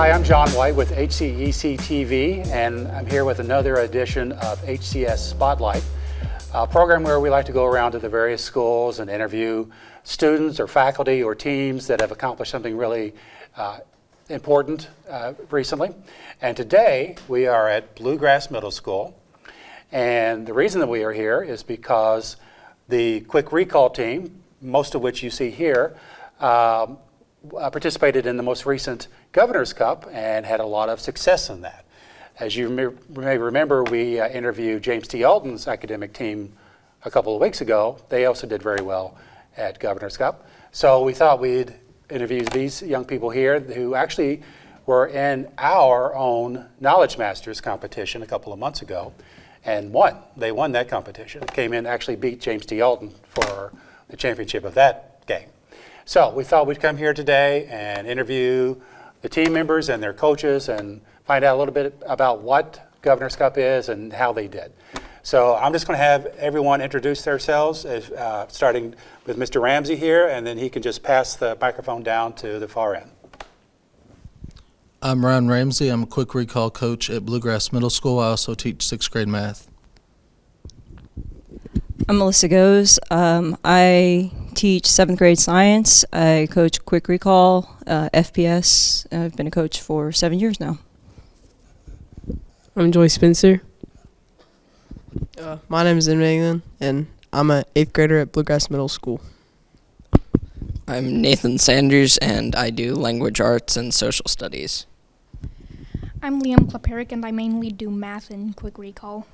Hi, I'm John White with HCEC-TV, and I'm here with another edition of HCS Spotlight, a program where we like to go around to the various schools and interview students or faculty or teams that have accomplished something really important recently. And today we are at Bluegrass Middle School, and the reason that we are here is because the quick recall team, most of which you see here, participated in the most recent Governor's Cup and had a lot of success in that. As you may remember, we interviewed James T. Alton's academic team a couple of weeks ago. They also did very well at Governor's Cup. So we thought we'd interview these young people here who actually were in our own Knowledge Masters competition a couple of months ago and won. They won that competition. Came in, actually beat James T. Alton for the championship of that game. So we thought we'd come here today and interview the team members and their coaches and find out a little bit about what Governor's Cup is and how they did. So I'm just going to have everyone introduce themselves, starting with Mr. Ramsey here, and then he can just pass the microphone down to the far end. I'm Ryan Ramsey. I'm a quick recall coach at Bluegrass Middle School. I also teach 6th grade math. I'm Melissa Goes. I teach 7th grade science. I coach quick recall, FPS. I've been a coach for 7 years now. I'm Joy Spencer. My name is Nathan, and I'm an 8th grader at Bluegrass Middle School. I'm Nathan Sanders, and I do language arts and social studies. I'm Liam Klaperik, and I mainly do math and quick recall.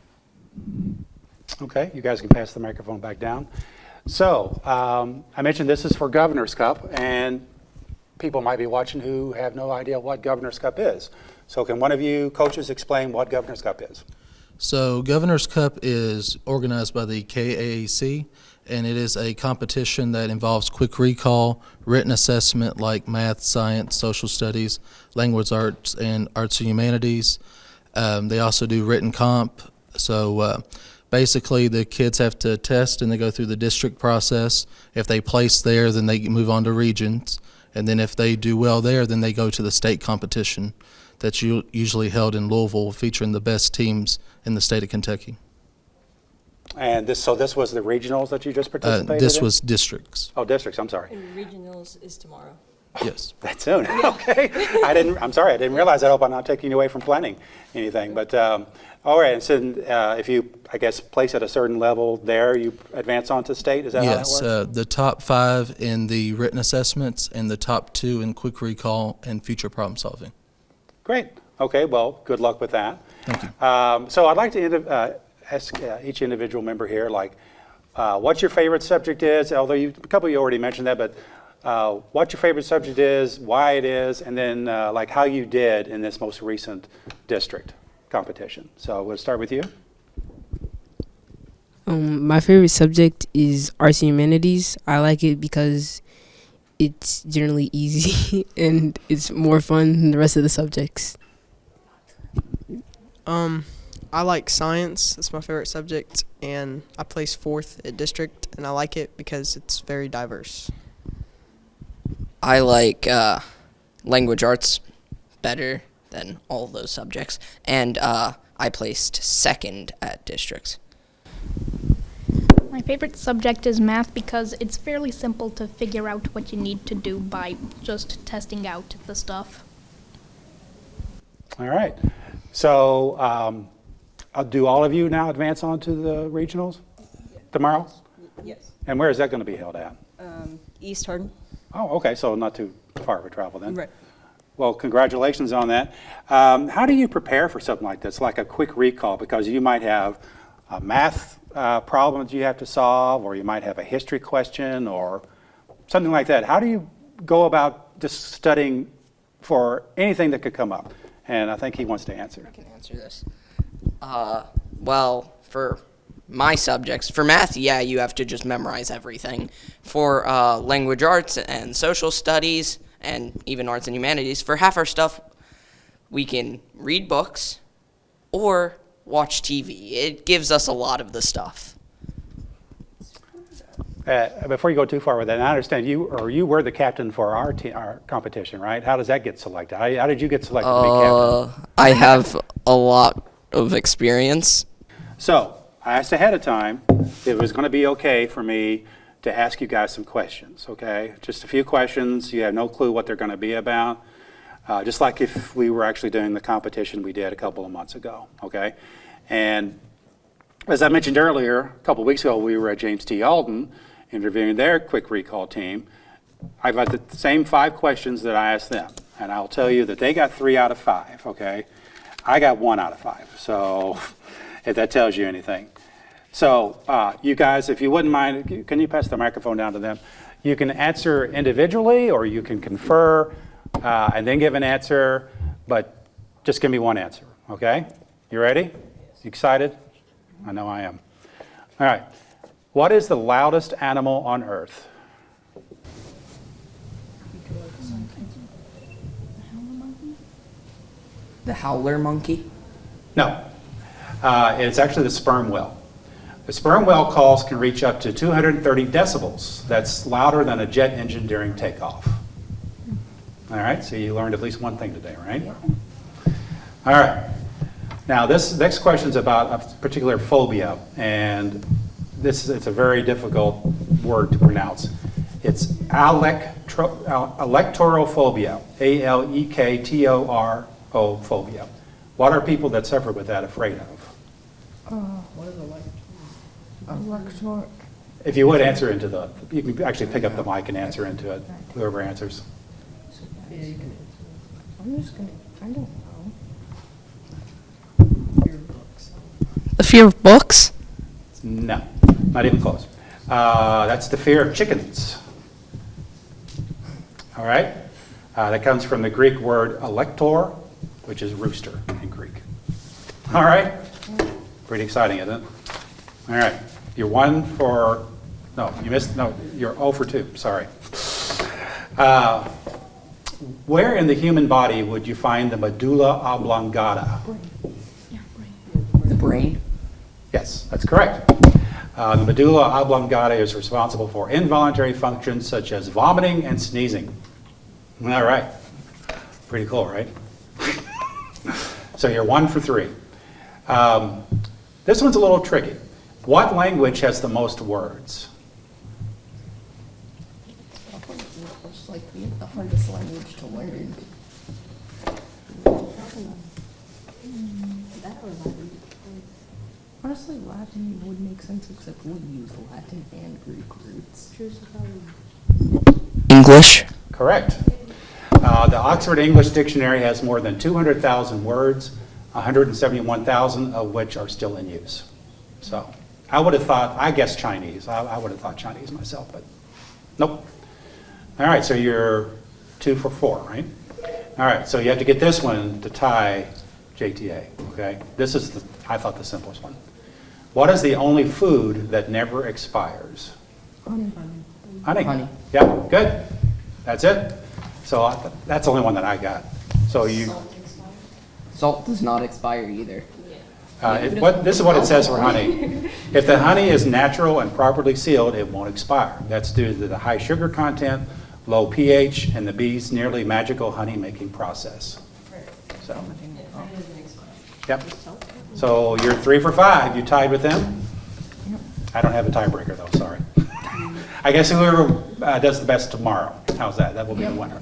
Okay, you guys can pass the microphone back down. So, I mentioned this is for Governor's Cup, and people might be watching who have no idea what Governor's Cup is. So can one of you coaches explain what Governor's Cup is? So Governor's Cup is organized by the KAAC, and it is a competition that involves quick recall, written assessment like math, science, social studies, language arts, and arts and humanities. They also do written comp. So basically the kids have to test and they go through the district process. If they place there, then they move on to regions. And then if they do well there, then they go to the state competition that's usually held in Louisville, featuring the best teams in the state of Kentucky. And this was the regionals that you just participated in? This was districts. Oh, districts, I'm sorry. And regionals is tomorrow. Yes. That soon, okay. I'm sorry, I didn't realize that. I hope I'm not taking you away from planning anything. But, all right, and so if you, I guess, place at a certain level there, you advance on to state, is that how that works? Yes, the top 5 in the written assessments and the top 2 in quick recall and future problem solving. Great. Okay, well, good luck with that. Thank you. So I'd like to ask each individual member here, what your favorite subject is, although a couple of you already mentioned that, but what your favorite subject is, why it is, and then how you did in this most recent district competition. So we'll start with you. My favorite subject is arts and humanities. I like it because it's generally easy and it's more fun than the rest of the subjects. I like science. That's my favorite subject, and I placed 4th at district, and I like it because it's very diverse. I like language arts better than all of those subjects, and I placed 2nd at districts. My favorite subject is math because it's fairly simple to figure out what you need to do by just testing out the stuff. All right. So do all of you now advance on to the regionals tomorrow? Yes. And where is that going to be held at? East Hardin. Oh, okay, so not too far of a travel then. Right. Well, congratulations on that. How do you prepare for something like this, like a quick recall? Because you might have a math problem that you have to solve, or you might have a history question or something like that. How do you go about just studying for anything that could come up? And I think he wants to answer. I can answer this. Well, for my subjects, for math, yeah, you have to just memorize everything. For language arts and social studies and even arts and humanities, for half our stuff, we can read books or watch TV. It gives us a lot of the stuff. before you go too far with that, and I understand you were the captain for our competition, right? How does that get selected? How did you get selected to be captain? I have a lot of experience. So I asked ahead of time if it was going to be okay for me to ask you guys some questions, okay? Just a few questions. You have no clue what they're going to be about. Just like if we were actually doing the competition we did a couple of months ago, okay? And as I mentioned earlier, a couple of weeks ago, we were at James T. Alden interviewing their quick recall team. I've got the same 5 questions that I asked them, and I'll tell you that they got 3 out of 5, okay? I got 1 out of 5, so if that tells you anything. So you guys, if you wouldn't mind, can you pass the microphone down to them? You can answer individually, or you can confer and then give an answer, but just give me one answer, okay? You ready? You excited? I know I am. All right. What is the loudest animal on Earth? The howler monkey? No. It's actually the sperm whale. The sperm whale calls can reach up to 230 decibels. That's louder than a jet engine during takeoff. All right, so you learned at least one thing today, right? Yeah. All right. Now, this next question is about a particular phobia, and it's a very difficult word to pronounce. It's electorophobia, A-L-E-K-T-O-R-O phobia. What are people that suffer with that afraid of? What is elector? If you would answer into you can actually pick up the mic and answer into it, whoever answers. Yeah, you can. I'm just gonna. I don't know. Fear books. The fear of books? No, not even close. That's the fear of chickens. All right? That comes from the Greek word elector, which is rooster in Greek. All right? Pretty exciting, isn't it? All right. You're 1 for, no, you missed, no, you're 0 for 2, sorry. Where in the human body would you find the medulla oblongata? The brain? Yes, that's correct. The medulla oblongata is responsible for involuntary functions such as vomiting and sneezing. All right. Pretty cool, right? So you're 1 for 3. This one's a little tricky. What language has the most words? It's like the hardest language to learn. That or Latin. Honestly, Latin would make sense except we use Latin and Greek roots. English? Correct. The Oxford English Dictionary has more than 200,000 words, 171,000 of which are still in use. So I would have thought, I guess Chinese. I would have thought Chinese myself, but nope. All right, so you're 2 for 4, right? All right, so you have to get this one to tie JTA, okay? This is, I thought, the simplest one. What is the only food that never expires? Honey. Honey. Honey. Yeah, good. That's it. So that's the only one that I got. So you. Salt does not expire either. This is what it says for honey. If the honey is natural and properly sealed, it won't expire. That's due to the high sugar content, low pH, and the bee's nearly magical honey-making process. So, yep. So you're 3 for 5. You tied with them? I don't have a tiebreaker, though. Sorry. I guess whoever does the best tomorrow. How's that? That will be the winner.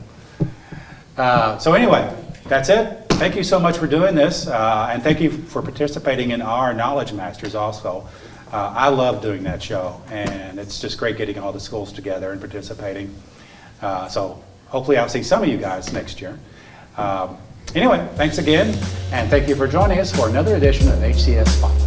So anyway, that's it. Thank you so much for doing this, and thank you for participating in our Knowledge Masters also. I love doing that show, and it's just great getting all the schools together and participating. So hopefully I'll see some of you guys next year. Anyway, thanks again, and thank you for joining us for another edition of HCS Spotlight.